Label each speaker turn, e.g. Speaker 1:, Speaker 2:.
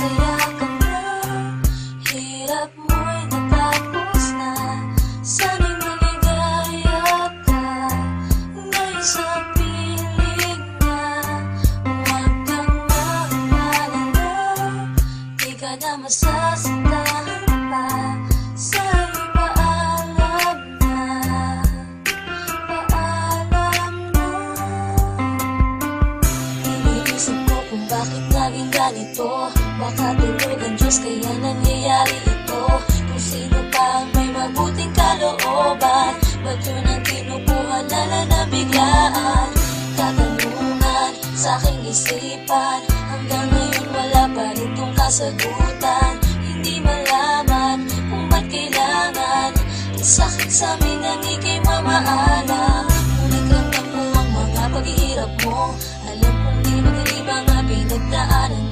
Speaker 1: masaya ka na, hirap mo'y natapos na. Sana'y maligaya ka ngayon sa piling na. Huwag kang mag-alala, di ka na masasaktan pa. Sa'yo'y paalam na, paalam na. Iniisip ko kung bakit naging ganito. Baka tulog ang Diyos kaya nangyayari ito. Kung sino pa ang may mabuting kalooban, ba't yun ang kinukuha nala na biglaan? Katanungan sa aking isipan, hanggang ngayon wala pa rin tong kasagutan. Hindi malaman kung ba't kailangan isakit sa amin ang ika'y mamaalam. Ngunit ramdam mo ang mga paghihirap mo, alam kong di madali mga pinagdaanan